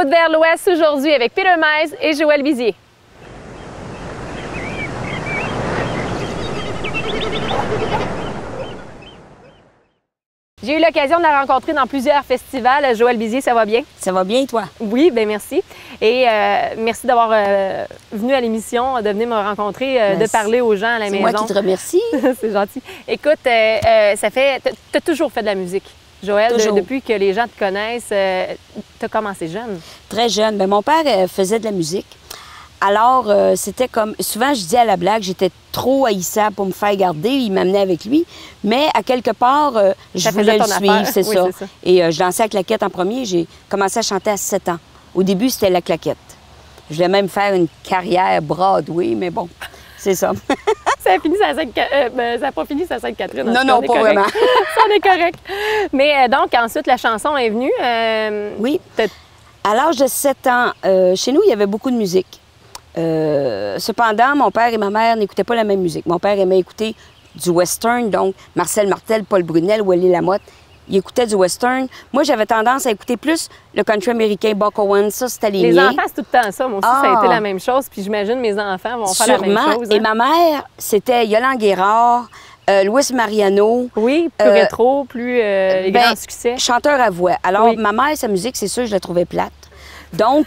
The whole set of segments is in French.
route vers l'Ouest aujourd'hui avec Peter Mize et Joël Bizier. J'ai eu l'occasion de la rencontrer dans plusieurs festivals. Joël Bizier, ça va bien? Ça va bien, toi? Oui, bien merci. Et merci d'avoir venu à l'émission, de venir me rencontrer, de parler aux gens à la maison. C'est moi qui te remercie. C'est gentil. Écoute, ça fait... Tu as toujours fait de la musique, Joël, depuis que les gens te connaissent. Tu as commencé jeune? Très jeune. Bien, mon père faisait de la musique. Alors, c'était comme... Souvent, je dis à la blague, j'étais trop haïssable pour me faire garder. Il m'amenait avec lui. Mais à quelque part, je voulais le suivre, c'est ça. Et je dansais à claquette en premier. J'ai commencé à chanter à 7 ans. Au début, c'était la claquette. Je voulais même faire une carrière Broadway, mais bon, c'est ça. Ça a fini ça n'a pas fini ça Sainte-Catherine. Non, pas vraiment. Ça en est correct. Mais donc, ensuite, la chanson est venue. Oui. À l'âge de 7 ans, chez nous, il y avait beaucoup de musique. Cependant, mon père et ma mère n'écoutaient pas la même musique. Mon père aimait écouter du western, donc Marcel Martel, Paul Brunel, Willie Lamotte. Il écoutait du western. Moi, j'avais tendance à écouter plus le country américain, Buck Owens. Ça, c'était les miens. Les enfants, c'est tout le temps ça. Moi aussi, ça a été la même chose. Puis j'imagine mes enfants vont faire la même chose. Et ma mère, c'était Yolande Guérard, Louis Mariano. Oui, plus rétro, plus les grands succès. Chanteur à voix. Alors, ma mère, sa musique, c'est sûr, je la trouvais plate. Donc,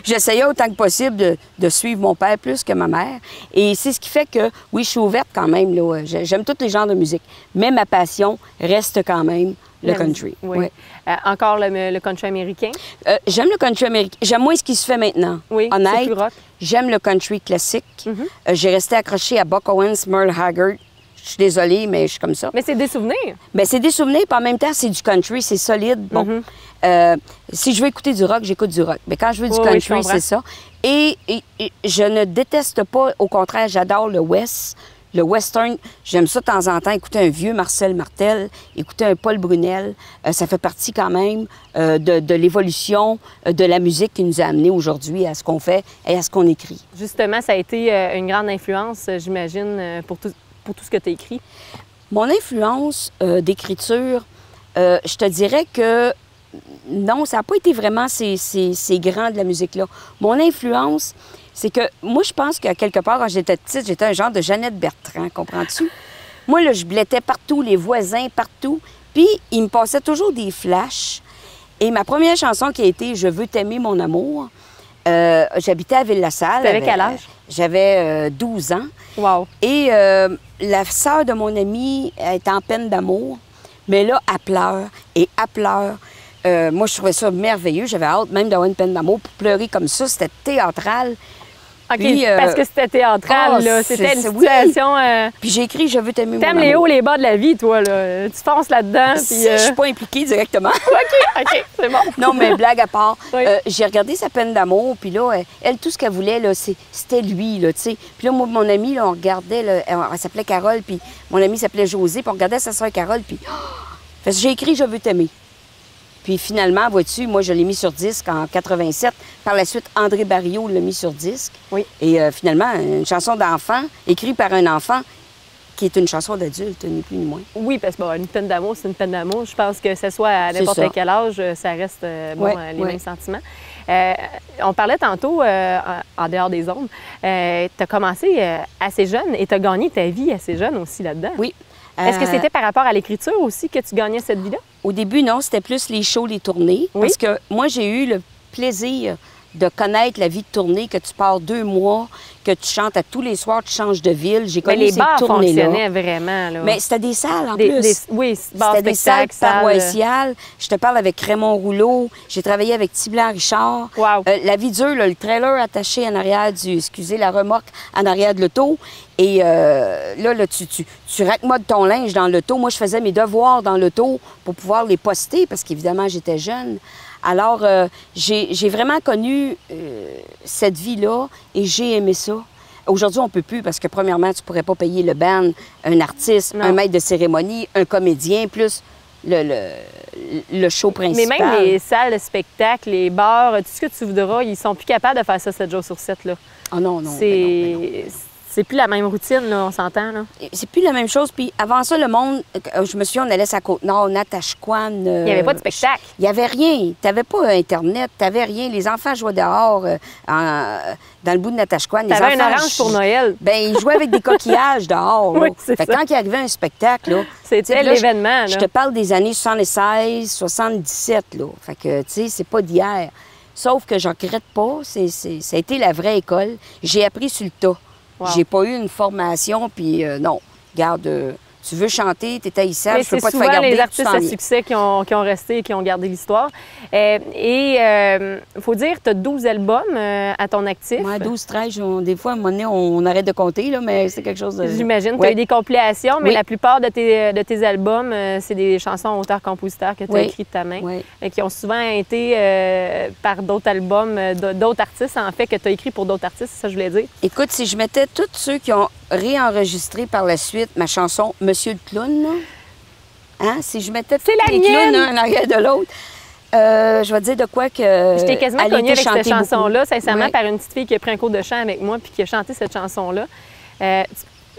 j'essayais autant que possible de suivre mon père plus que ma mère. Et c'est ce qui fait que, oui, je suis ouverte quand même. J'aime tous les genres de musique. Mais ma passion reste quand même le country. Oui. Encore le country américain? J'aime le country américain. J'aime moins ce qui se fait maintenant. Oui, c'est plus rock. J'aime le country classique. J'ai resté accrochée à Buck Owens, Merle Haggard. Je suis désolée, mais je suis comme ça. Mais c'est des souvenirs. Bien, c'est des souvenirs, puis en même temps, c'est du country, c'est solide. Bon. Si je veux écouter du rock, j'écoute du rock. Mais quand je veux du country, c'est ça. Et je ne déteste pas, au contraire, j'adore le western. J'aime ça de temps en temps, écouter un vieux Marcel Martel, écouter un Paul Brunel. Ça fait partie quand même de l'évolution de la musique qui nous a amenés aujourd'hui à ce qu'on fait et à ce qu'on écrit. Justement, ça a été une grande influence, j'imagine, pour tout ce que tu as écrit. Mon influence d'écriture, je te dirais que non, ça n'a pas été vraiment ces grands de la musique-là. Mon influence, c'est que moi, je pense qu'à quelque part, quand j'étais petite, j'étais un genre de Jeannette Bertrand, comprends-tu? Moi, là, je blétais partout, les voisins, partout. Puis, il me passait toujours des flashs. Et ma première chanson qui a été « Je veux t'aimer, mon amour », j'habitais à Ville-la-Salle. T'avais quel âge? J'avais 12 ans. Wow! Et la sœur de mon amie est en peine d'amour, mais là, elle pleure et elle pleure. Moi, je trouvais ça merveilleux. J'avais hâte même d'avoir une peine d'amour pour pleurer comme ça. C'était théâtral. OK, puis, parce que c'était théâtral, là. C'était une situation... Puis j'ai écrit « Je veux t'aimer, mon amour ». T'aimes les hauts, les bas de la vie, toi, là. Tu fonces là-dedans, puis... Si, je suis pas impliquée directement. OK, c'est bon. Non, mais blague à part. Oui. J'ai regardé sa peine d'amour, puis là, elle, tout ce qu'elle voulait, là, c'était lui, là, tu sais. Puis là, moi, mon amie, là, on regardait, là, elle s'appelait Carole, puis mon amie s'appelait Josée, puis on regardait sa soeur Carole, puis... Oh! J'ai écrit « Je veux t'aimer ». Puis finalement, vois-tu, moi, je l'ai mis sur disque en 87. Par la suite, André Barriot l'a mis sur disque. Oui. Et finalement, une chanson d'enfant, écrite par un enfant, qui est une chanson d'adulte, ni plus ni moins. Oui, parce que une peine d'amour, c'est une peine d'amour. Je pense que ce soit à n'importe quel âge, ça reste les mêmes sentiments. On parlait tantôt, en dehors des ondes, tu as commencé assez jeune et tu as gagné ta vie assez jeune aussi là-dedans. Oui. Est-ce que c'était par rapport à l'écriture aussi que tu gagnais cette vie-là? Au début, non, c'était plus les shows, les tournées. Oui. Parce que moi, j'ai eu le plaisir de connaître la vie de tournée, que tu pars 2 mois, que tu chantes à tous les soirs, tu changes de ville. J'ai connu ces tournées-là. Mais les bars fonctionnaient vraiment, là. Mais c'était des salles, en plus. Oui, c'était des salles paroissiales. Je te parle avec Raymond Rouleau. J'ai travaillé avec Tiblan Richard. Wow. La vie dure, là, le trailer attaché en arrière la remorque en arrière de l'auto. Et là, tu raccommodes ton linge dans l'auto. Moi, je faisais mes devoirs dans l'auto pour pouvoir les poster, parce qu'évidemment, j'étais jeune. Alors, j'ai vraiment connu cette vie-là et j'ai aimé ça. Aujourd'hui, on ne peut plus parce que, premièrement, tu ne pourrais pas payer le band, un artiste, un maître de cérémonie, un comédien, plus le show principal. Mais même les salles de spectacle, les bars, tout ce que tu voudras, ils sont plus capables de faire ça 7 jours sur 7, là. Ah non, non. C'est plus la même routine, là, on s'entend, là. C'est plus la même chose. Puis avant ça, le monde, je me souviens, on allait à Côte-Nord, Natashquan. Il n'y avait pas de spectacle. Il n'y avait rien. Tu n'avais pas Internet, tu n'avais rien. Les enfants jouaient dehors, dans le bout de Natashquan. Tu avais un orange pour Noël. Bien, ils jouaient avec des coquillages dehors. Oui, c'est ça. Quand il arrivait un spectacle, là, c'était l'événement. Je te parle des années 76, 77, là. Fait que, tu sais, c'est pas d'hier. Sauf que je regrette pas. Ça a été la vraie école. J'ai appris sur le tas. Wow. J'ai pas eu une formation, puis non. Regarde, tu veux chanter, tu es haïssable, je peux pas te faire garder. C'est souvent les artistes à succès qui ont resté et qui ont gardé l'histoire. Il faut dire, tu as 12 albums à ton actif. Oui, 12, 13. Des fois, à un moment donné, on arrête de compter, là, mais c'est quelque chose de... J'imagine. Tu as eu des compilations, mais la plupart de tes albums, c'est des chansons auteurs-compositeurs que tu as écrites de ta main, qui ont souvent été par d'autres albums, d'autres artistes, en fait, que tu as écrit pour d'autres artistes, c'est ça que je voulais dire. Écoute, si je mettais tous ceux qui ont réenregistré par la suite ma chanson Monsieur le clown, là, hein? Si je mettais tous les clowns un arrière de l'autre, je vais te dire de quoi que... Je t'ai quasiment connue avec cette chanson-là, sincèrement, ouais. par une petite fille qui a pris un cours de chant avec moi puis qui a chanté cette chanson-là.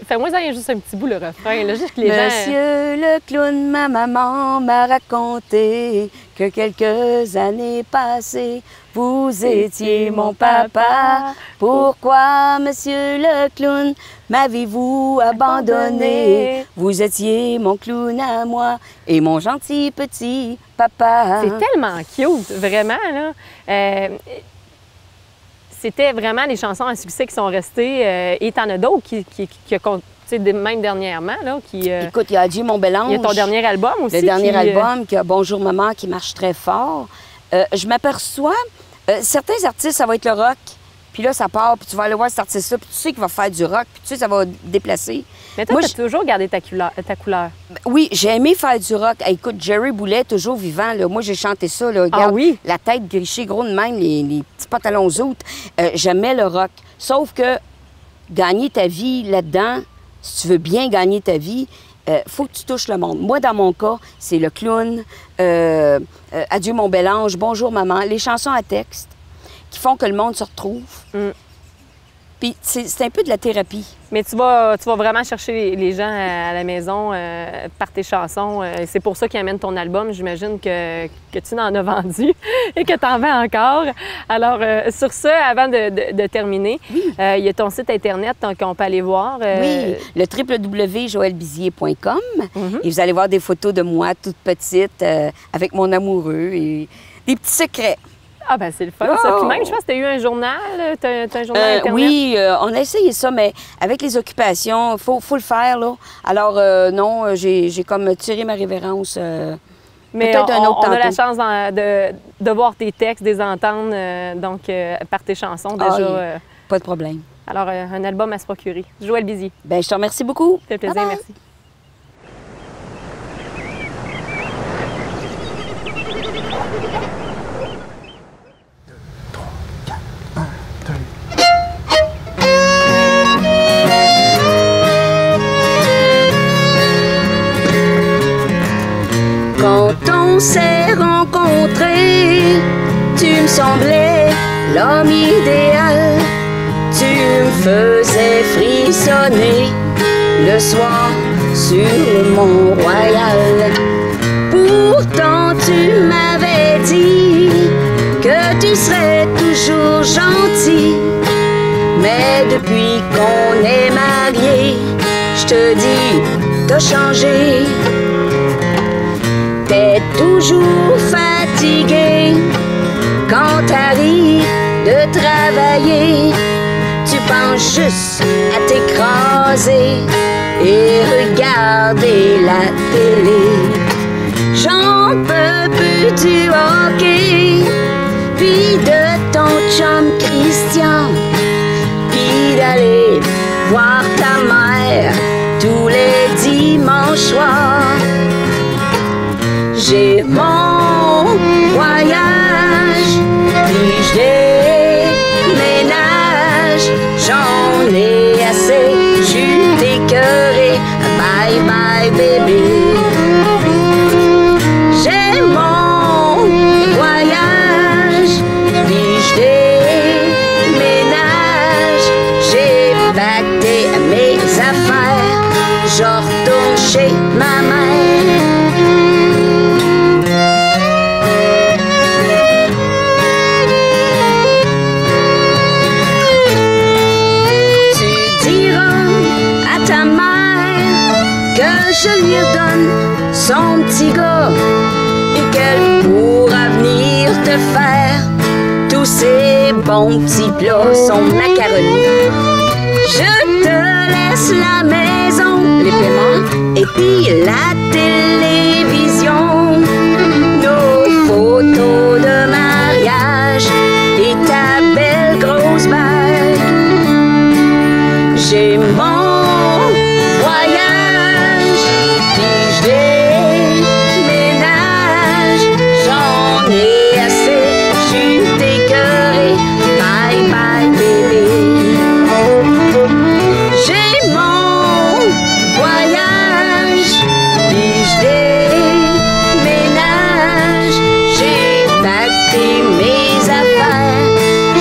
Fais-moi juste un petit bout le refrain, là, juste que les gens... Monsieur le clown, ma maman m'a raconté que quelques années passées, vous étiez mon papa. Pourquoi, monsieur le clown, m'avez-vous abandonné? Vous étiez mon clown à moi et mon gentil petit papa. C'est tellement cute, vraiment, là. C'était vraiment des chansons à succès qui sont restées. Et t'en as d'autres même dernièrement, là, qui... Écoute, il y a Adieu mon bel ange. Il y a ton dernier album aussi. Le dernier album, qui a Bonjour maman, qui marche très fort. Je m'aperçois, certains artistes, ça va être le rock. Puis là, ça part, puis tu vas aller voir cet artiste-là, puis tu sais qu'il va faire du rock, puis tu sais, ça va déplacer. Mais toi, tu as toujours gardé ta couleur. Oui, j'ai aimé faire du rock. Écoute, Jerry Boulet, toujours vivant, là. Moi, j'ai chanté ça, là. Regarde, oui? La tête grichée, gros de même, les petits pantalons zout. J'aimais le rock. Sauf que gagner ta vie là-dedans, si tu veux bien gagner ta vie, faut que tu touches le monde. Moi, dans mon cas, c'est le clown, Adieu mon bel ange, Bonjour maman, les chansons à texte qui font que le monde se retrouve. Puis c'est un peu de la thérapie. Mais tu vas vraiment chercher les gens à la maison par tes chansons. C'est pour ça qu'ils amènent ton album. J'imagine que tu en as vendu et que tu en vends encore. Alors, sur ça, avant de terminer, il y a ton site Internet qu'on peut aller voir. Oui, le www.joelbizier.com. Et vous allez voir des photos de moi toute petite avec mon amoureux et des petits secrets. Ah, ben c'est le fun, ça. Puis même, je pense que tu as eu un journal, t'as un journal Internet. Oui, on a essayé ça, mais avec les occupations, faut le faire, là. Alors, non, j'ai comme tiré ma révérence. Mais peut-être un autre on a la tantôt. chance de voir tes textes, de les entendre, donc par tes chansons, déjà. Pas de problème. Alors, un album à se procurer. Joël Bizier. Bien, je te remercie beaucoup. Ça fait plaisir, Bye bye. merci. Quand on s'est rencontrés, tu me semblais l'homme idéal. Tu me faisais frissonner le soir sur le Mont-Royal. Pourtant tu m'avais dit que tu serais toujours gentil. Mais depuis qu'on est mariés, je te dis, t'as changé. T'es toujours fatigué quand t'arrives de travailler. Tu penses juste à t'écraser et regarder la télé. J'en peux plus du hockey, puis de ton chum Christian, puis d'aller voir ta mère tous les dimanches soirs. J'ai mon voyage, puis je déménage. J'en ai assez, je t'ai écœuré. Bye bye bébé. J'ai mon voyage, puis je déménage. J'ai pacté je lui redonne son petit gars et qu'elle pourra venir te faire tous ces bons petits plats, son macaroni. Je te laisse la maison, les paiements et puis la télévision, nos photos de mariage et ta belle grosse bague. J'ai mon voyage, puis je déménage, j'en ai assez, je suis écœurée, bye bye bébé. J'ai mon voyage, puis je déménage, j'ai pacté mes affaires,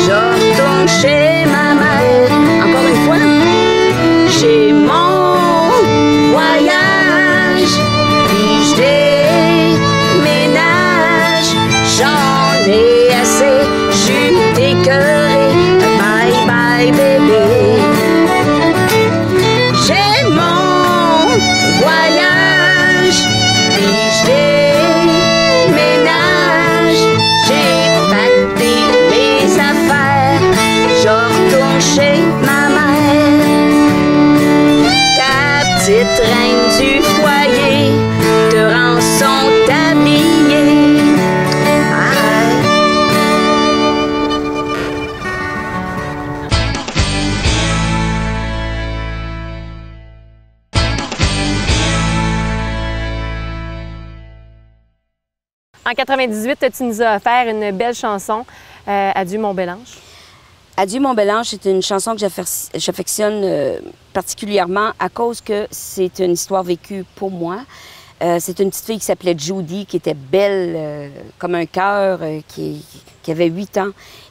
je retourne chez ma mère. Encore une fois, j'ai mon voyage, puis je déménage, j'en ai assez, je suis écœurée, bye bye bébé. J'ai mon voyage, puis je déménage, j'ai pacté mes affaires, je retourne chez ma mère. Ta petite reine du foyer te rend son tablier. Bye. En 98, tu nous as offert une belle chanson, Adieu mon bel ange. Adieu mon bel ange, c'est une chanson que j'affectionne particulièrement à cause que c'est une histoire vécue pour moi. C'est une petite fille qui s'appelait Judy, qui était belle comme un cœur, qui avait 8 ans.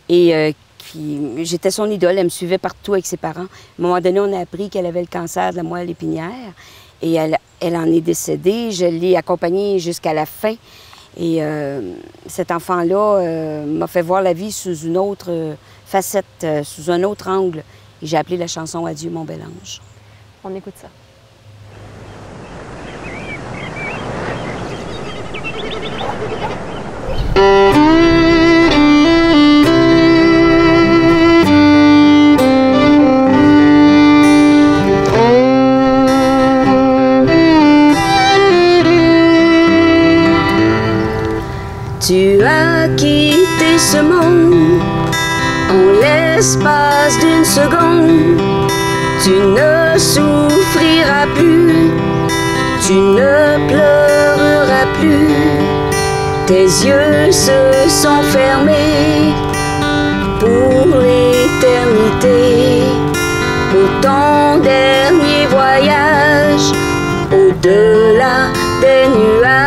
Et j'étais son idole, elle me suivait partout avec ses parents. À un moment donné, on a appris qu'elle avait le cancer de la moelle épinière. Et elle en est décédée. Je l'ai accompagnée jusqu'à la fin. Et cet enfant-là m'a fait voir la vie sous une autre facette, sous un autre angle. Et j'ai appelé la chanson Adieu mon bel ange. On écoute ça. Tu as quitté ce monde en l'espace d'une seconde. Tu ne souffriras plus, tu ne pleureras plus. Tes yeux se sont fermés pour l'éternité, pour ton dernier voyage au-delà des nuages.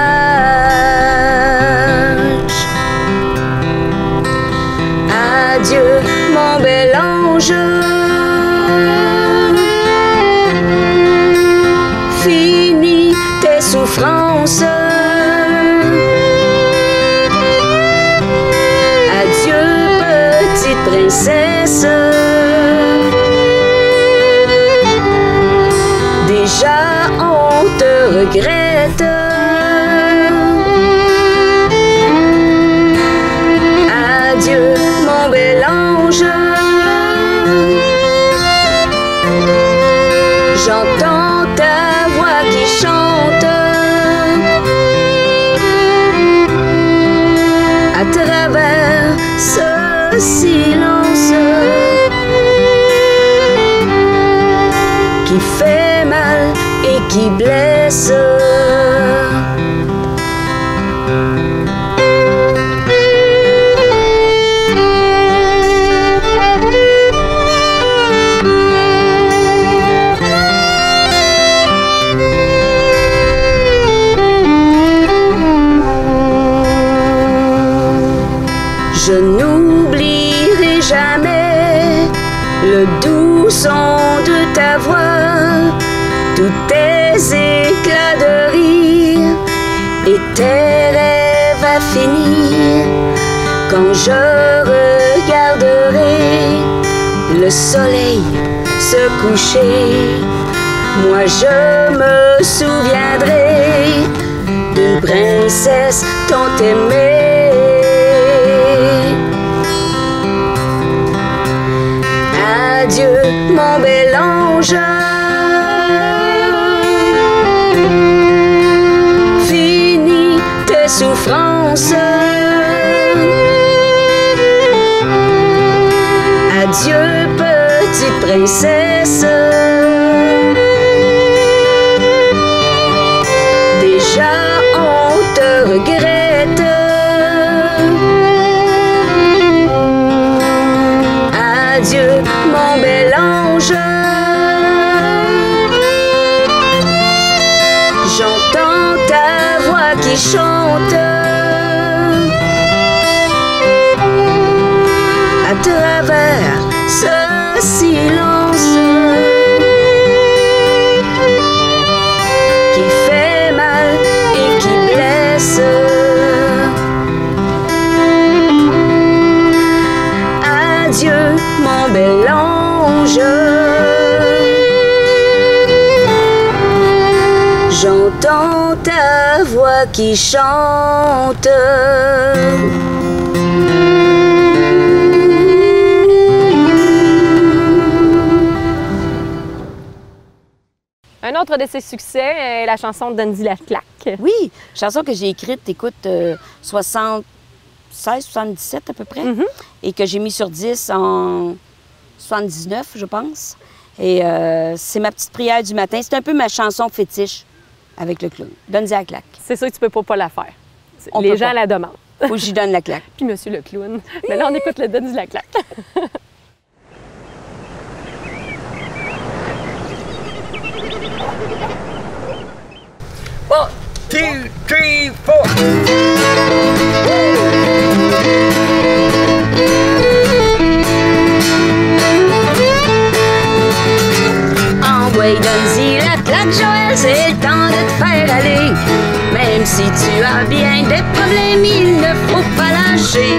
Adieu mon bel ange, fini tes souffrances. Adieu petite princesse, déjà on te regrette. Adieu mon bel ange, j'entends ta voix qui chante à travers ce silence qui fait mal et qui blesse. Je n'oublierai jamais le doux son de ta voix, tous tes éclats de rire et tes rêves à finir. Quand je regarderai le soleil se coucher Moi je me souviendrai d'une princesse tant aimée. Adieu mon bel ange, fini tes souffrances. Adieu petite princesse, déjà on te regrette. Adieu mon bel ange, j'entends ta voix qui chante à travers ce silence qui fait mal et qui blesse. Adieu mon bel ange, j'entends ta voix qui chante. Un autre de ses succès est la chanson de Donne-y la claque. Oui, chanson que j'ai écrite, écoute, 76, 77 à peu près, et que j'ai mis sur 10 en 79, je pense. Et c'est ma petite prière du matin. C'est un peu ma chanson fétiche avec le clown. Donne-y la claque. C'est sûr que tu peux pas la faire. Les gens la demandent. Faut que j'y donne la claque. Puis monsieur le clown. Mais là, on écoute le Donne-y la claque. 1, 2, 3, 4. Envoie, donne-y la claque, Joël, c'est le temps de te faire aller. Même si tu as bien des problèmes, il ne faut pas lâcher.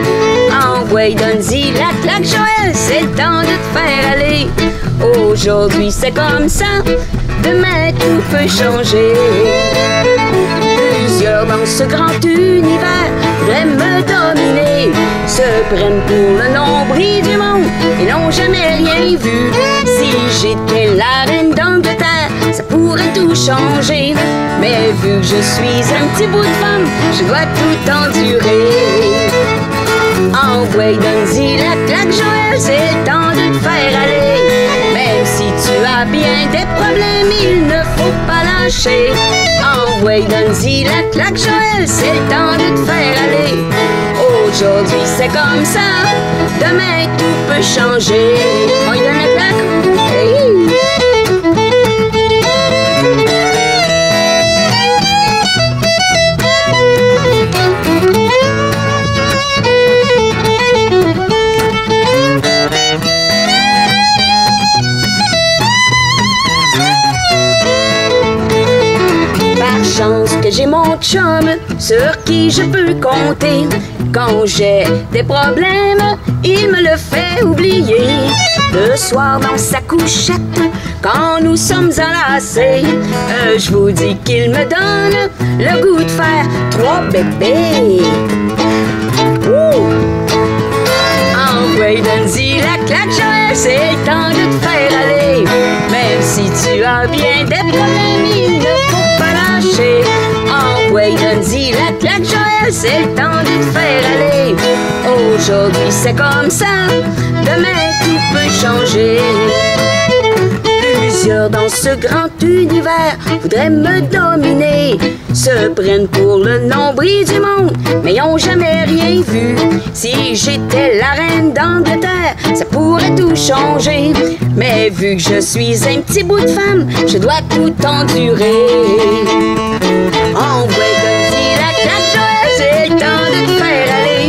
Envoie, donne-y la claque, Joël, c'est le temps de te faire aller. Aujourd'hui c'est comme ça, demain tout peut changer. Plusieurs dans ce grand univers voudraient me dominer, se prennent pour le nombril du monde et n'ont jamais rien vu. Si j'étais la reine d'Angleterre, ça pourrait tout changer. Mais vu que je suis un petit bout de femme, je dois tout endurer. Envoie, donne-y la claque, Joël, c'est le temps de te faire aller. Même si tu as bien des problèmes, il ne faut pas lâcher. Envoie, donne-y la claque, Joël, c'est le temps de te faire aller. Aujourd'hui c'est comme ça, demain tout peut changer. On y donne la claque? Hey! Chance que j'ai mon chum sur qui je peux compter. Quand j'ai des problèmes, il me le fait oublier. Le soir dans sa couchette, quand nous sommes enlacés, je vous dis qu'il me donne le goût de faire 3 bébés. Envoie, donne-y la claque, Joël, c'est le temps de te faire aller. Même si tu as bien des problèmes, il ne faut pas lâcher. Envoie, donne-y la claque, Joël, c'est le temps de te faire aller. Aujourd'hui c'est comme ça, demain tout peut changer. Plusieurs dans ce grand univers voudraient me dominer, se prennent pour le nombril du monde, mais n'ont jamais rien vu. Si j'étais la reine d'Angleterre, ça pourrait tout changer. Mais vu que je suis un petit bout de femme, je dois tout endurer. Envoie, donne-y la claque, Joël, c'est le temps de te faire aller.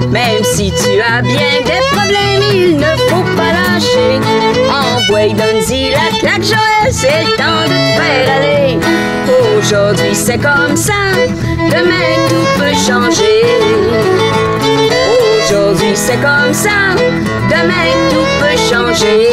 Même si tu as bien des problèmes, il ne faut pas lâcher. Envoie, donne-y la claque, Joël, c'est le temps de te faire aller. Aujourd'hui c'est comme ça, demain tout peut changer. Aujourd'hui c'est comme ça, demain tout peut changer.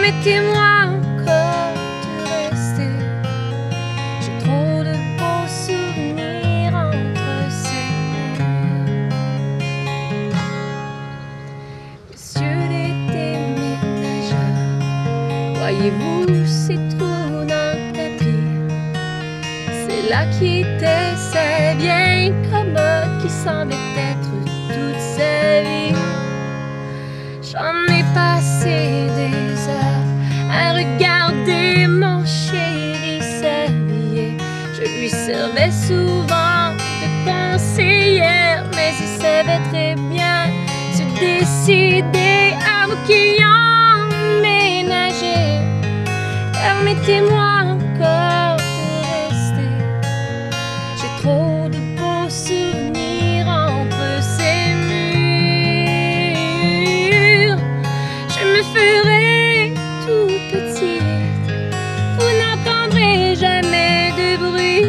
Permettez-moi encore de rester. J'ai trop de beaux souvenirs entre ces murs. Messieurs les déménageurs, voyez-vous ces trous dans le tapis? C'est là qu'était cette vieille commode qui semblait être toute sa vie. J'en ai passé des heures à regarder mon chéri s'habiller. Je lui servais souvent de conseillère, mais il savait très bien se décider à vous qui emménager. Permettez-moi encore de rester. J'ai trop de beaux souvenirs entre ces murs. Je me ferai toute petite, vous n'entendrez jamais de bruit.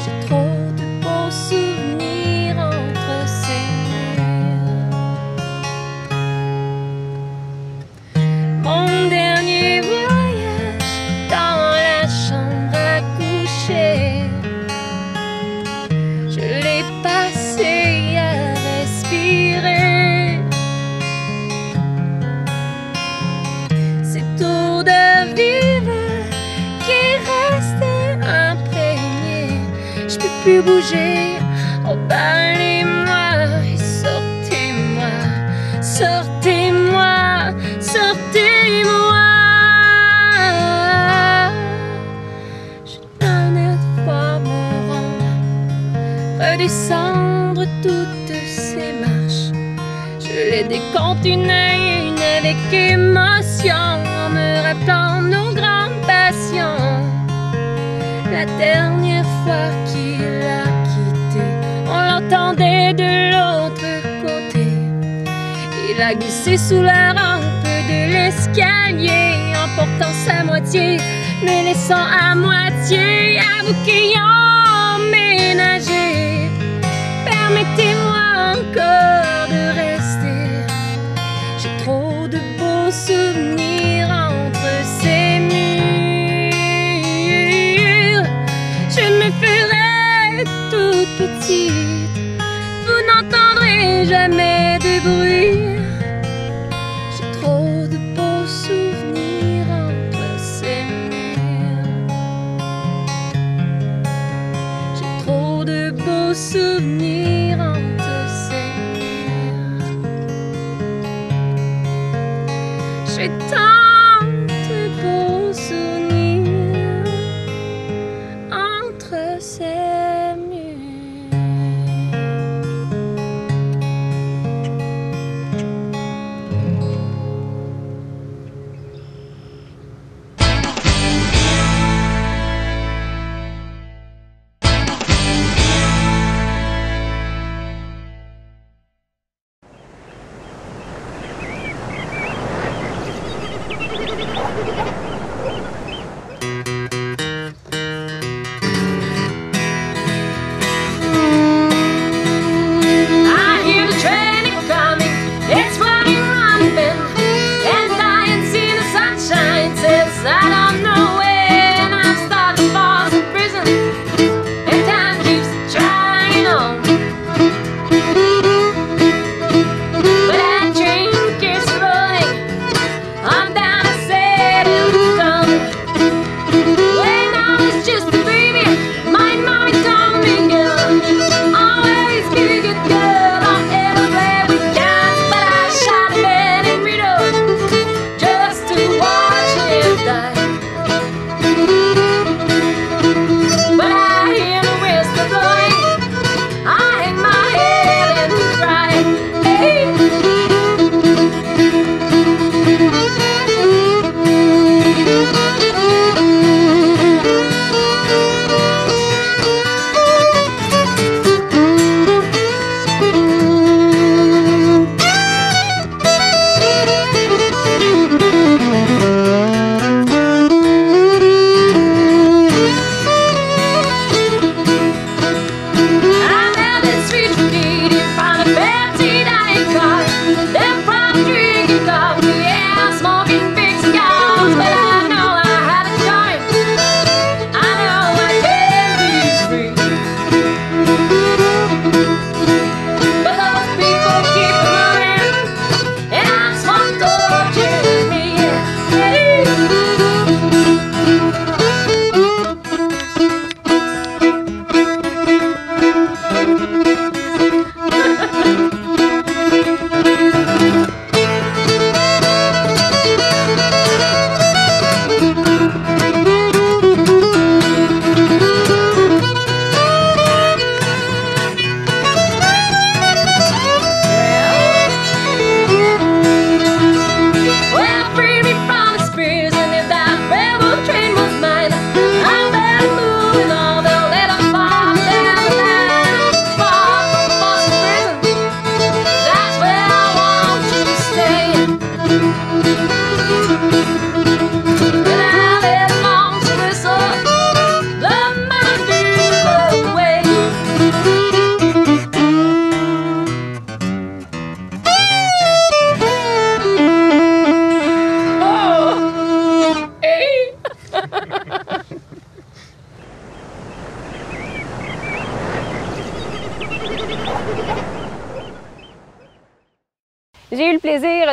J'ai trop de beaux souvenirs entre ces murs. Mon dernier voyage dans la chambre à coucher, je l'ai passé à respirer. Cette odeur vive qui restait imprégnée. Je peux plus bouger. Oh, parlez-moi et sortez-moi, sortez-moi, sortez-moi. Je dernière fois me rendre, redescendre toutes ces marches. Je les décompte une à une avec émotion, en me rappelant nos grandes passions. La dernière fois qu'il a quitté, on l'entendait de l'autre côté. Il a glissé sous la rampe de l'escalier, emportant sa moitié, me laissant à moitié. À vous qui emménagez, permettez-moi encore de rester. J'ai trop de beaux souvenirs entre ces murs. Je me ferai toute petite, vous n'entendrez jamais de bruit. J'ai trop de beaux souvenirs entre ces murs. J'ai trop de beaux souvenirs entre ces murs. J'ai tant de beaux souvenirs entre ces murs.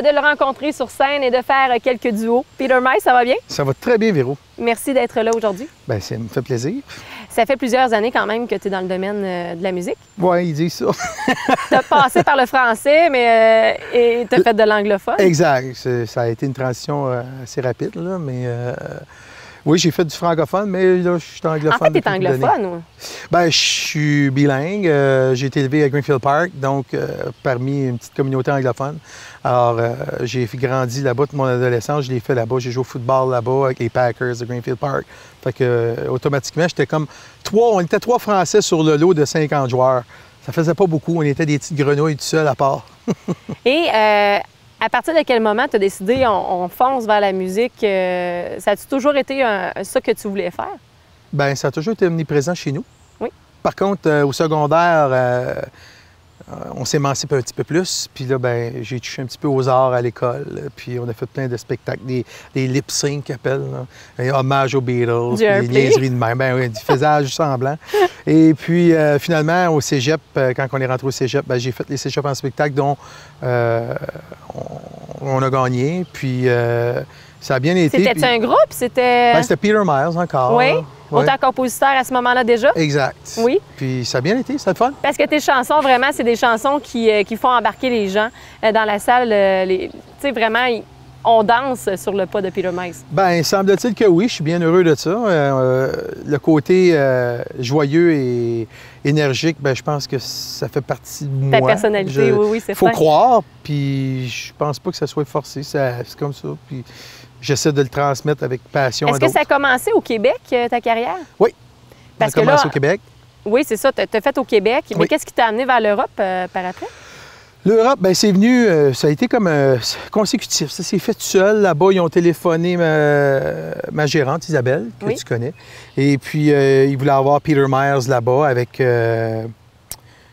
de le rencontrer sur scène et de faire quelques duos. Peter Mize, ça va bien? Ça va très bien, Véro. Merci d'être là aujourd'hui. Bien, ça me fait plaisir. Ça fait plusieurs années quand même que tu es dans le domaine de la musique. Oui, ils disent ça. Tu as passé par le français, mais et tu as fait de l'anglophone. Exact. Ça a été une transition assez rapide, là, mais oui, j'ai fait du francophone, mais là, je suis anglophone. En fait, tu es anglophone ou? Bien, je suis bilingue. J'ai été élevé à Greenfield Park, donc parmi une petite communauté anglophone. Alors, j'ai grandi là-bas toute mon adolescence. Je l'ai fait là-bas. J'ai joué au football là-bas avec les Packers de Greenfield Park. Fait que, automatiquement, j'étais comme on était 3 Français sur le lot de 50 joueurs. Ça faisait pas beaucoup. On était des petites grenouilles tout seuls à part. Et à partir de quel moment tu as décidé on fonce vers la musique? Ça a-tu toujours été ça que tu voulais faire? Bien, ça a toujours été omniprésent chez nous. Oui. Par contre, au secondaire, on s'émancipe un petit peu plus. Puis là, ben, j'ai touché un petit peu aux arts à l'école. Puis on a fait plein de spectacles, des lip-sync qu'ils appellent, hommage aux Beatles, des niaiseries de même, ben, oui, du faisage semblant. Et puis finalement, au cégep, quand on est rentré au cégep, ben, j'ai fait les cégeps en spectacle dont on a gagné. Puis ça a bien été. C'était-tu un groupe? C'était... Ben, c'était Peter Mize encore. Oui? Oui. Autant compositeur à ce moment-là déjà? Exact. Oui. Puis ça a bien été, c'était le fun. Parce que tes chansons, vraiment, c'est des chansons qui font embarquer les gens dans la salle. Tu sais, vraiment, on danse sur le pas de Peter Mize. Bien, semble-t-il que oui, je suis bien heureux de ça. Le côté joyeux et énergique, bien, je pense que ça fait partie de moi. Ta personnalité, oui, c'est faut croire, puis je pense pas que ça soit forcé, c'est comme ça. Puis j'essaie de le transmettre avec passion. Est-ce que ça a commencé au Québec, ta carrière? Oui. Parce ça a commencé au Québec. Oui, c'est ça. Tu as fait au Québec. Oui. Mais qu'est-ce qui t'a amené vers l'Europe par après? L'Europe, bien, c'est venu, ça a été comme consécutif. Ça s'est fait tout seul. Là-bas, ils ont téléphoné ma gérante, Isabelle, que tu connais. Et puis, ils voulaient avoir Peter Mize là-bas avec...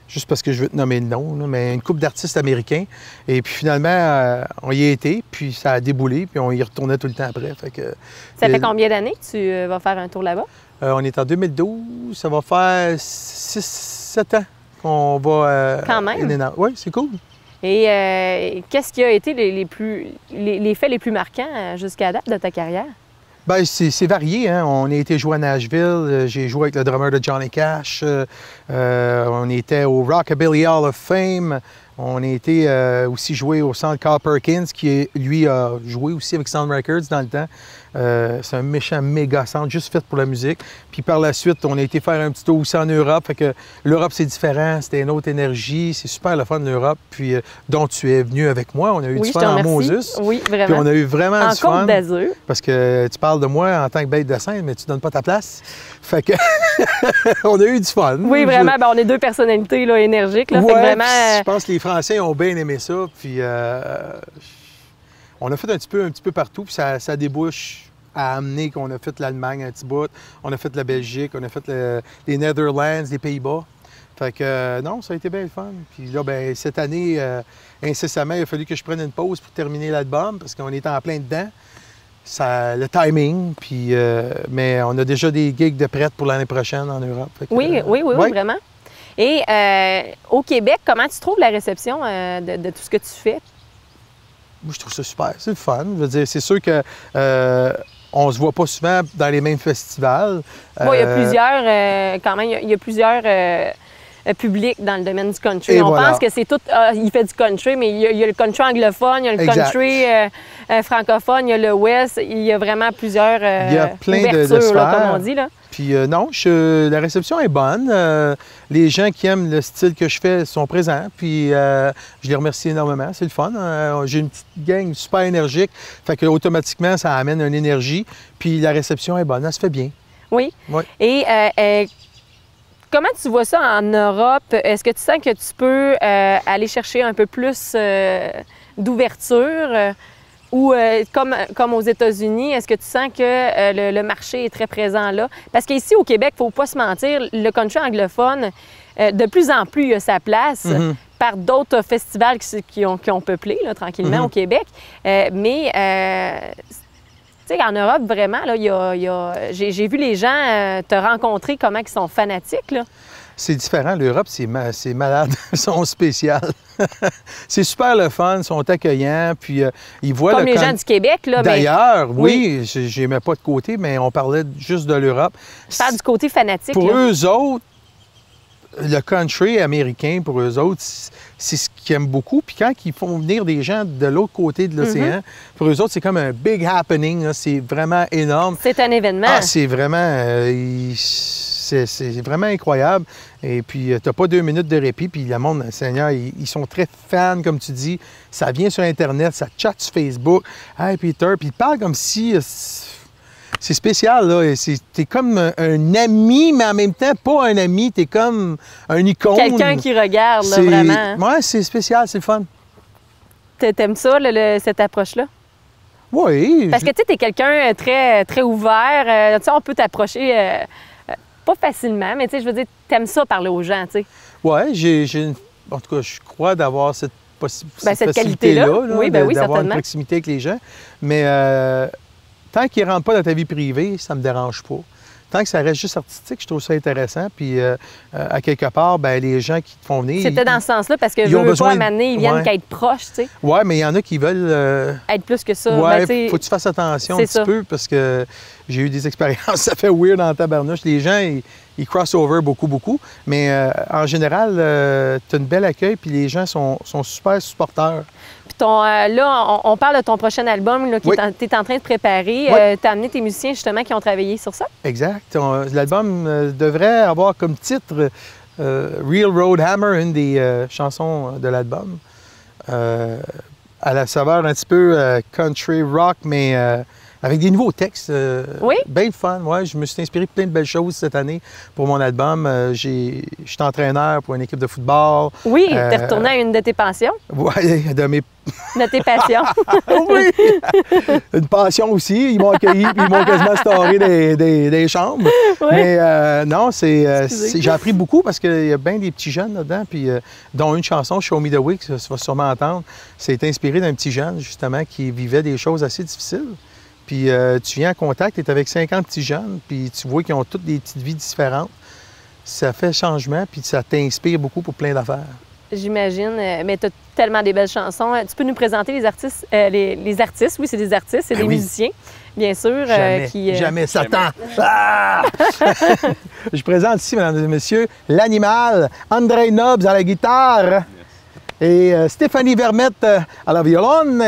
juste parce que je veux te nommer le nom, là, mais une couple d'artistes américains. Et puis finalement, on y a été, puis ça a déboulé, puis on y retournait tout le temps après. Ça fait combien d'années que tu vas faire un tour là-bas? On est en 2012, ça va faire 6-7 ans qu'on va... Quand même? Oui, c'est cool. Et qu'est-ce qui a été les faits les plus marquants jusqu'à date de ta carrière? Bien, c'est varié. Hein? On a été joué à Nashville. J'ai joué avec le drummer de Johnny Cash. On était au Rockabilly Hall of Fame. On a été aussi joué au centre Carl Perkins, qui, lui, a joué aussi avec Sound Records dans le temps. C'est un méchant méga centre, juste fait pour la musique. Puis par la suite, on a été faire un petit tour aussi en Europe. Fait que l'Europe, c'est différent. C'était une autre énergie. C'est super le fun de l'Europe. Puis dont tu es venu avec moi. On a eu du fun en Moses. Oui, vraiment. Puis on a eu vraiment du fun. En Côte d'Azur. Parce que tu parles de moi en tant que bête de scène, mais tu donnes pas ta place. Fait que on a eu du fun. Oui, vraiment. Ben, on est 2 personnalités là, énergiques. Là, ouais, fait que vraiment... Je pense que les Français ont bien aimé ça. Puis on a fait un petit peu partout. Puis ça débouche à amener qu'on a fait l'Allemagne un petit bout. On a fait la Belgique, on a fait les Netherlands, les Pays-Bas. Fait que non, ça a été bien le fun. Puis là, ben cette année, incessamment, il a fallu que je prenne une pause pour terminer l'album parce qu'on était en plein dedans. Le timing, puis, mais on a déjà des gigs de prêtes pour l'année prochaine en Europe. Que, oui, vraiment. Et au Québec, comment tu trouves la réception de tout ce que tu fais? Moi, je trouve ça super. C'est le fun. Je veux dire, c'est sûr que on se voit pas souvent dans les mêmes festivals. Bon, il y a plusieurs, quand même, il y a plusieurs publics dans le domaine du country. Et on voilà. pense que c'est tout, il fait du country, mais il y a le country anglophone, il y a le country francophone, il y a le West, il y a vraiment plusieurs il y a plein ouvertures, là, comme on dit. Là. Puis non, la réception est bonne. Les gens qui aiment le style que je fais sont présents. Puis je les remercie énormément. C'est le fun. J'ai une petite gang super énergique. Fait que automatiquement, ça amène une énergie. Puis la réception est bonne. Elle se fait bien. Oui. Oui. Et comment tu vois ça en Europe? Est-ce que tu sens que tu peux aller chercher un peu plus d'ouverture? Ou comme aux États-Unis, est-ce que tu sens que le marché est très présent là? Parce qu'ici, au Québec, il ne faut pas se mentir, le country anglophone, de plus en plus, il a sa place par d'autres festivals qui ont peuplé là, tranquillement au Québec. Mais, tu sais, en Europe, vraiment, là, j'ai vu les gens te rencontrer, comment ils sont fanatiques, là. c'est différent. L'Europe, c'est malade. Ils sont spéciaux. C'est super le fun, ils sont accueillants. Puis ils voient comme les gens du Québec, là. D'ailleurs, oui, je n'aimais pas de côté, mais on parlait juste de l'Europe. Je parle du côté fanatique. Pour là. eux autres, le country américain, pour eux autres, c'est ce qu'ils aiment beaucoup. Puis quand ils font venir des gens de l'autre côté de l'océan, pour eux autres, c'est comme un big happening. C'est vraiment énorme. C'est un événement. Ah, c'est vraiment... c'est vraiment incroyable. Et puis, tu n'as pas 2 minutes de répit. Puis, le monde, Seigneur, ils sont très fans, comme tu dis. Ça vient sur Internet, ça chatte sur Facebook. Hey, Peter. Puis, ils parlent comme si... c'est spécial, là. T'es comme un ami, mais en même temps, pas un ami. T'es comme un icône. Quelqu'un qui regarde, là, vraiment. Hein? Oui, c'est spécial, c'est le fun. T'aimes ça, cette approche-là? Oui. Parce que, tu sais, t'es quelqu'un très, très ouvert. Tu sais, on peut t'approcher... pas facilement, mais tu sais, je veux dire, t'aimes ça parler aux gens, tu sais. Oui, en tout cas, je crois d'avoir cette cette qualité-là. Oui, d'avoir certainement. une proximité avec les gens. Mais tant qu'ils ne rentrent pas dans ta vie privée, ça ne me dérange pas. Tant que ça reste juste artistique, je trouve ça intéressant. Puis, à quelque part, ben, les gens qui te font venir... C'était dans ce sens-là, parce que ils ont besoin pas amener, ils viennent qu'à être proches, tu sais. Oui, mais il y en a qui veulent... être plus que ça. Oui, ben, faut que tu fasses attention un petit peu, parce que j'ai eu des expériences, ça fait weird dans tabarnouche. Les gens, ils cross over beaucoup. Mais en général, tu as une belle accueil, puis les gens sont super supporters. Puis là, on parle de ton prochain album là, que tu es en train de préparer. Tu as amené tes musiciens, justement, qui ont travaillé sur ça? Exact. L'album devrait avoir comme titre Real Road Hammer, une des chansons de l'album. À la saveur un petit peu country rock, mais avec des nouveaux textes. Bien fun. Ouais, je me suis inspiré de plein de belles choses cette année pour mon album. Je suis entraîneur pour une équipe de football. Oui, tu es retourné à une de tes passions. Oui, de tes passions. Oui! Une passion aussi. Ils m'ont accueilli puis ils m'ont quasiment storé des chambres. Oui. Mais non, j'ai appris beaucoup parce qu'il y a bien des petits jeunes là-dedans, puis dont une chanson, Show Me the Way, que tu vas sûrement entendre. C'est inspiré d'un petit jeune, justement, qui vivait des choses assez difficiles. Puis tu viens en contact, tu es avec 50 petits jeunes, puis tu vois qu'ils ont toutes des petites vies différentes. Ça fait changement, puis ça t'inspire beaucoup pour plein d'affaires. J'imagine, mais tu as tellement des belles chansons. Tu peux nous présenter les artistes, les artistes, oui, c'est des artistes, c'est des musiciens, bien sûr. Jamais Satan! Ah! Je présente ici, mesdames et messieurs, l'animal, André Nobs à la guitare et Stéphanie Vermette à la violon.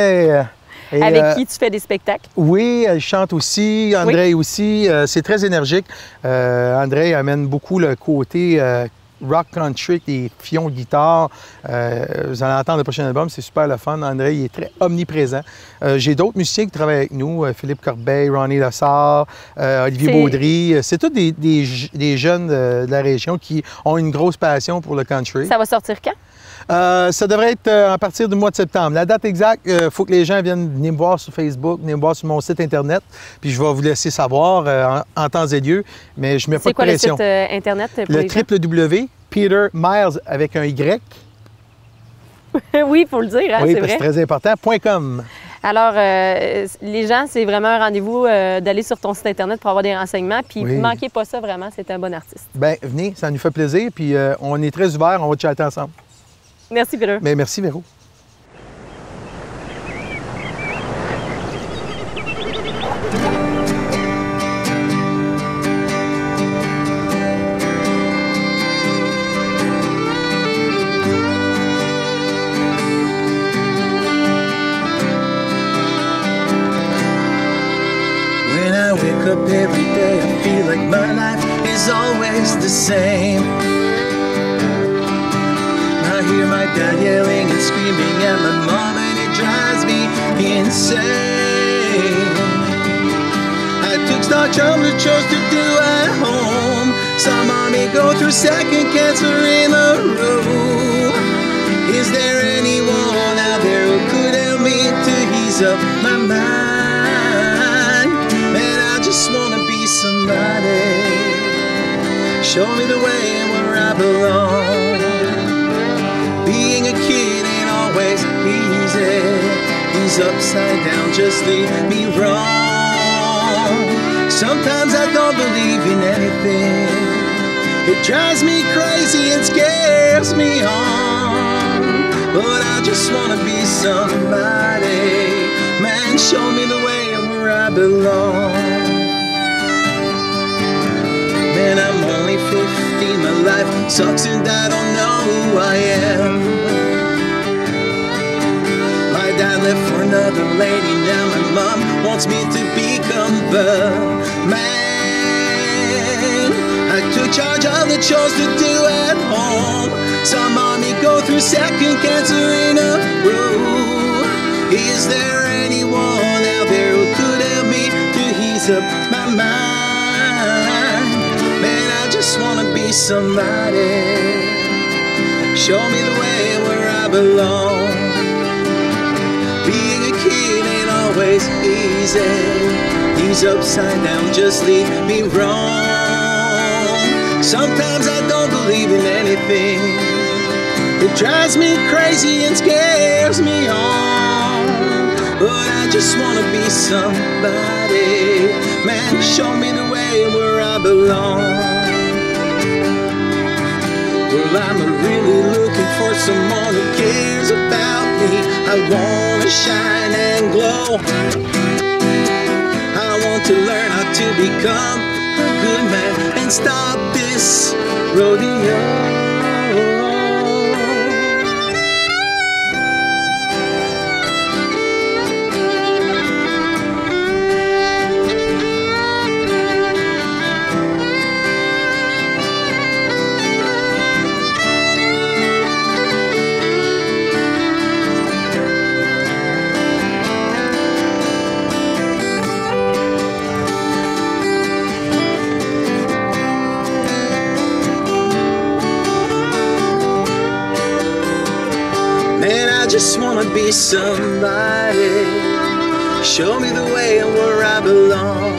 Avec qui tu fais des spectacles? Oui, elle chante aussi, André aussi. C'est très énergique. André amène beaucoup le côté rock country, des fions de guitare. Vous allez entendre le prochain album, c'est super le fun. André, il est très omniprésent. J'ai d'autres musiciens qui travaillent avec nous, Philippe Corbeil, Ronnie Lessard, Olivier Baudry. C'est tous des jeunes de la région qui ont une grosse passion pour le country. Ça va sortir quand? Ça devrait être à partir du mois de septembre. La date exacte, il faut que les gens viennent venir me voir sur Facebook, venir me voir sur mon site Internet, puis je vais vous laisser savoir en temps et lieu, mais je ne mets pas de pression. C'est quoi le site Internet pour les gens? Le Peter Miles avec un Y. Oui, il faut le dire, hein, oui, c'est vrai. C'est très important. .com. Alors, les gens, c'est vraiment un rendez-vous d'aller sur ton site Internet pour avoir des renseignements. Puis, ne manquez pas ça, vraiment, c'est un bon artiste. Bien, venez, ça nous fait plaisir. Puis, on est très ouverts, on va chatter ensemble. Merci, Peter. Mais merci, Véro. When I wake up every day, I feel like my life is always the same. I hear my dad yelling and screaming at my mom, and it drives me insane. I took stock from the chores to do at home. Saw mommy go through second cancer in a row. Is there anyone out there who could help me to ease up my mind? Man, I just wanna be somebody. Show me the way where I belong. Being a kid ain't always easy. He's upside down, just leave me wrong. Sometimes I don't believe in anything. It drives me crazy and scares me on. But I just wanna be somebody. Man, show me the way where I belong. Man, I'm only 15, my life sucks and I don't know who I am. My dad left for another lady, now my mom wants me to become the man. I took charge of the chores to do at home. Saw mommy go through second cancer in a row. Is there anyone out there who could help me to ease up my mind? Man, I just wanna be somebody. Show me the way where I belong. Being a kid ain't always easy. These upside down just lead me wrong. Sometimes I don't believe in anything. It drives me crazy and scares me on. But I just wanna be somebody. Man, show me the way where I belong. Well, I'm really looking for someone who cares about me. I wanna shine and glow. I want to learn how to become a good man and stop this rodeo. Just wanna be somebody. Show me the way and where I belong.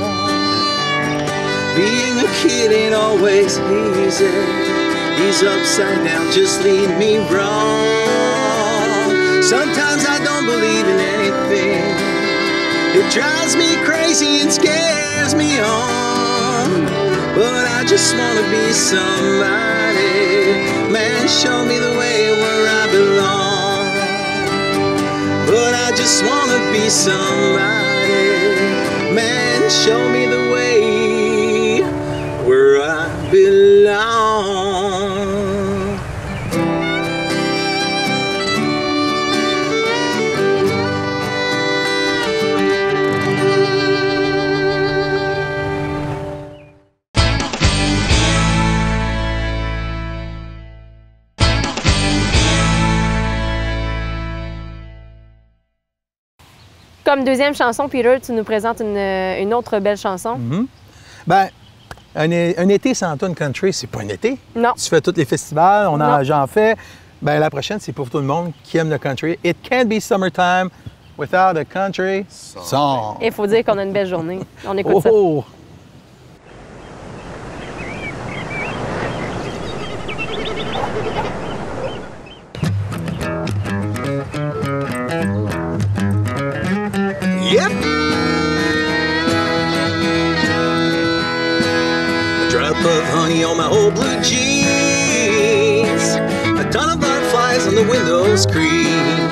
Being a kid ain't always easy. These upside down just lead me wrong. Sometimes I don't believe in anything. It drives me crazy and scares me on. But I just wanna be somebody. Man, show me the way where I belong. But I just wanna be somebody. Man, show me the way where I belong. Comme deuxième chanson, Peter, tu nous présentes une autre belle chanson. Ben, un été sans tune country, c'est pas un été. Non. Tu fais tous les festivals, j'en fais. Ben, la prochaine, c'est pour tout le monde qui aime le country. It can't be summertime without a country song. Il faut dire qu'on a une belle journée. On écoute ça. Yep. A drop of honey on my old blue jeans. A ton of butterflies on the window screen.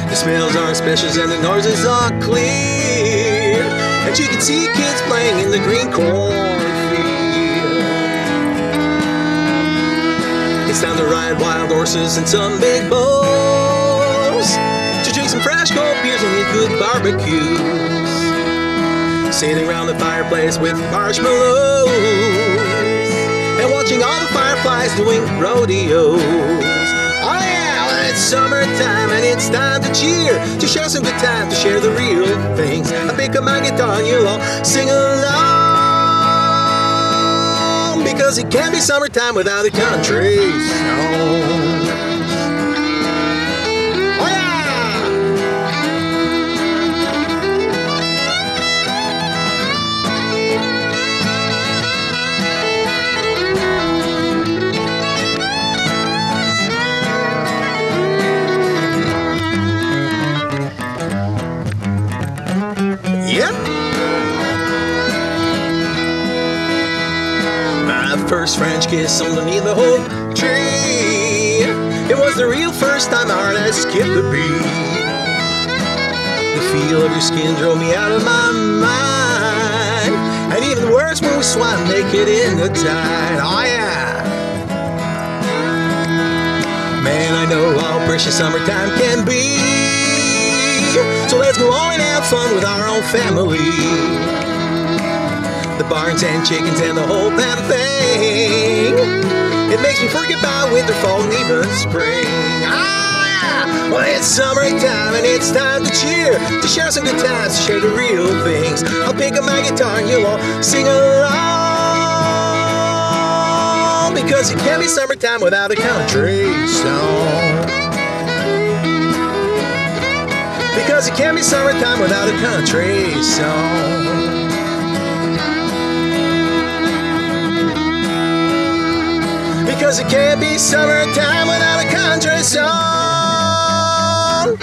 The smells are specials and the noises are clear. And you can see kids playing in the green cornfield. It's time to ride wild horses and some big bulls. Drink some fresh cold beers and eat good barbecues. Sitting around the fireplace with marshmallows and watching all the fireflies doing rodeos. Oh yeah, well, it's summertime and it's time to cheer, to share some good time, to share the real things. I pick up my guitar and you'll all sing along, because it can't be summertime without a country song. first French kiss underneath the whole tree. It was the real first time my heart had skipped a beat. The feel of your skin drove me out of my mind. And even worse when we swam naked in the tide. Oh yeah. Man, I know how precious summertime can be. So let's go on and have fun with our own family. The barns and chickens and the whole damn thing. It makes me forget about winter, fall, and even spring. Ah, yeah! Well, it's summertime and it's time to cheer, to share some good times, to share the real things. I'll pick up my guitar and you'll all sing along. Because it can't be summertime without a country song. Because it can't be summertime without a country song. Because it can't be summertime without a country song.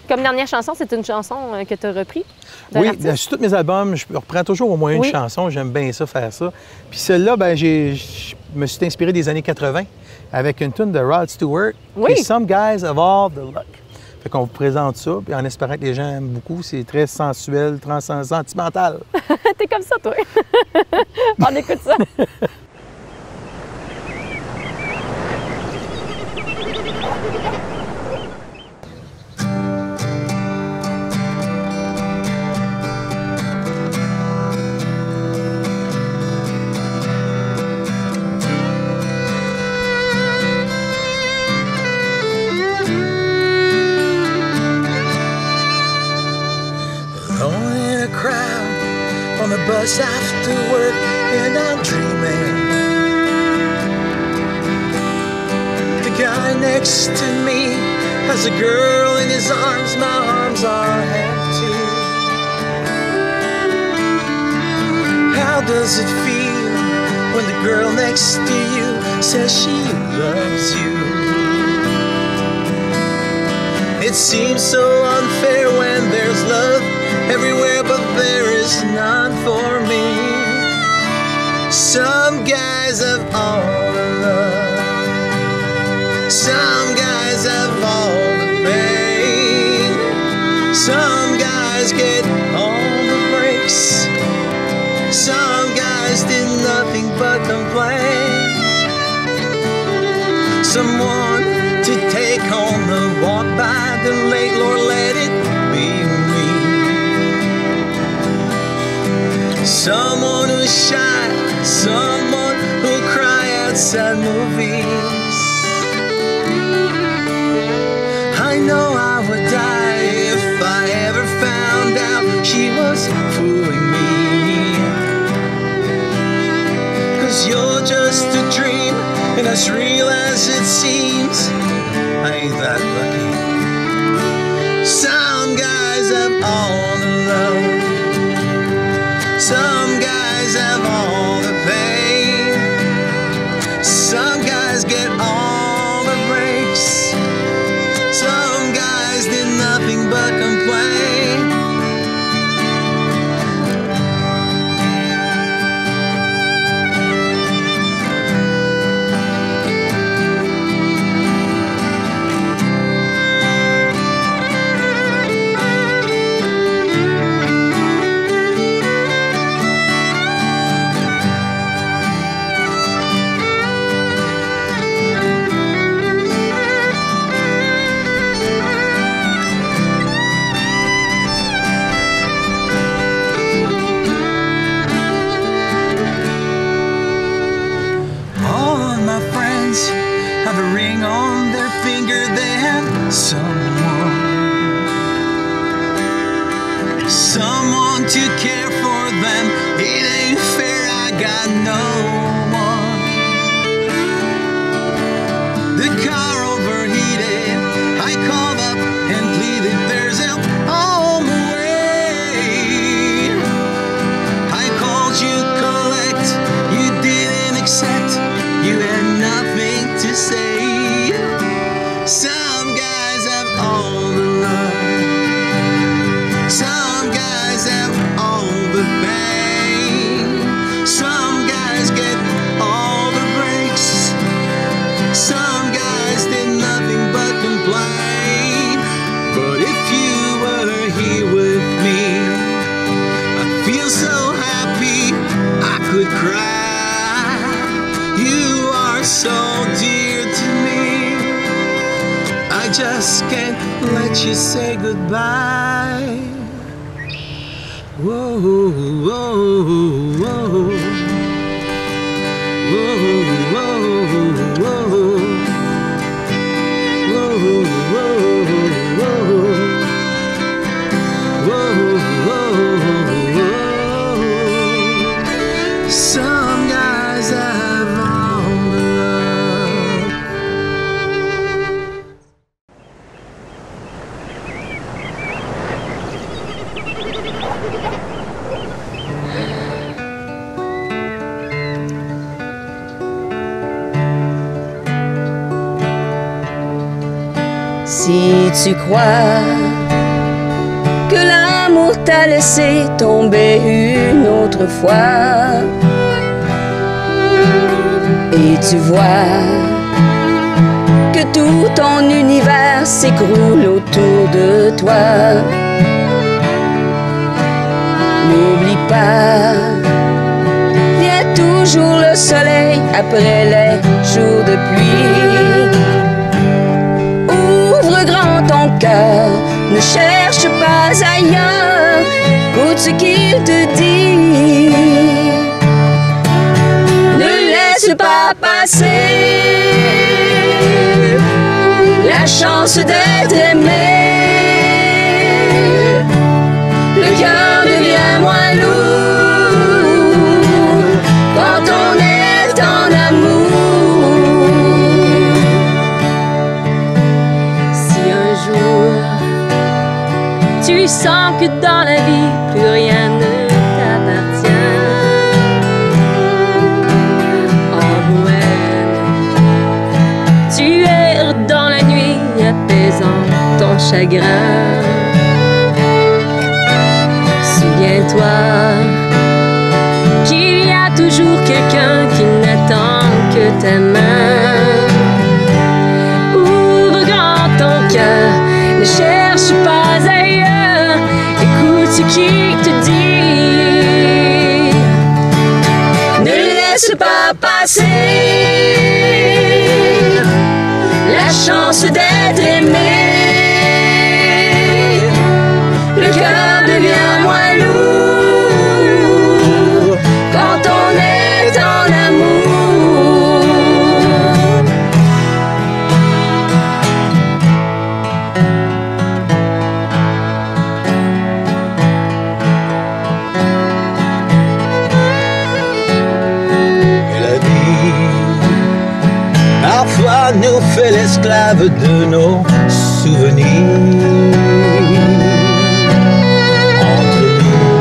Comme dernière chanson, c'est une chanson que tu as repris? Oui, sur tous mes albums, je reprends toujours au moins une chanson. J'aime bien ça, faire ça. Puis celle-là, ben, je me suis inspiré des années 80 avec une tune de Rod Stewart. Oui. Et Some Guys Have All the Luck. Fait qu'on vous présente ça, puis en espérant que les gens aiment beaucoup. C'est très sensuel, très sentimental. T'es comme ça, toi. On écoute ça. On the bus after work and I'm dreaming. The guy next to me has a girl in his arms, my arms are empty. How does it feel when the girl next to you says she loves you? It seems so unfair when there's love everywhere, but there is none for me. Some guys have all the love, some guys have all the pain, some guys get all the breaks, some guys did nothing but complain. Someone to take on the walk by the lake, Lord, let it be me. Someone who's shy, someone who'll cry at sad movies. I know I would die if I ever found out she was fooling me. 'Cause you're just a dream, and as real as it seems, I ain't that lucky. Some guys have all the love, some guys have all the pain, some guys get all the breaks, some guys did nothing but complain. Have a ring on their finger, they have someone to care for them. It ain't fair, I got no one. The car overheated, I called up and pleaded, there's help on the way. I called you collect, you didn't accept, you had nothing to say. Some guys have all the love, some guys have all the pain, some just can't let you say goodbye. Whoa, whoa, whoa, whoa, whoa, Some guys have all the love. Si tu crois que l'amour t'a laissé tomber une autre fois, et tu vois que tout ton univers s'écroule autour de toi, n'oublie pas, vient toujours le soleil après les jours de pluie. Ouvre grand ton cœur, ne cherche pas ailleurs, écoute ce qu'il te dit. Ne laisse pas passer la chance d'être aimé. Le cœur devient moins lourd quand on est en amour. Si un jour tu sens que dans la vie plus rien ne t'appartient, en bohème tu erres dans la nuit apaisant ton chagrin. Souviens-toi qu'il y a toujours quelqu'un qui n'attend que ta main. Ouvre grand ton cœur, ne cherche pas ailleurs, écoute ce qu'il te dit. Ne laisse pas passer la chance d'être aimé. Le cœur devient moins lourd quand on est en amour. Et la vie, parfois nous fait l'esclave de nos souvenirs. Entre nous,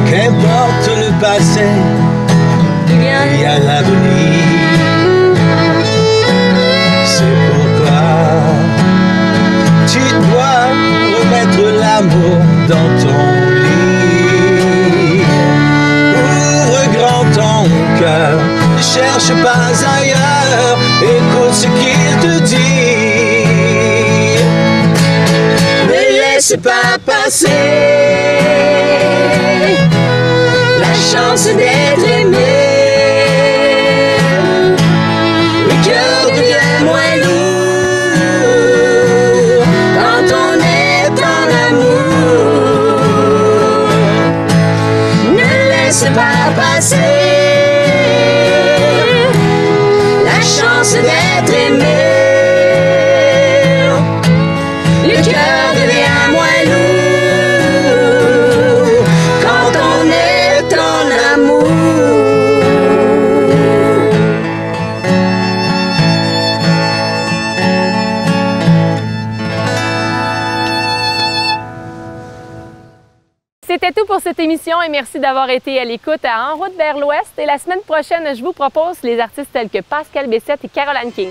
qu'importe le passé, il y a l'avenir. C'est pourquoi tu dois remettre l'amour dans ton lit. Ouvre grand ton cœur, ne cherche pas ailleurs, écoute ce qu'il te dit. Ne laisse pas passer la chance d'être aimé. Le cœur devient moins lourd quand on est en amour. Ne laisse pas passer la chance d'être aimé. Le cœur devient moins lourd quand on est en amour. C'était tout pour cette émission et merci d'avoir été à l'écoute à En route vers l'Ouest. Et la semaine prochaine, je vous propose les artistes tels que Pascal Bessette et Caroline King.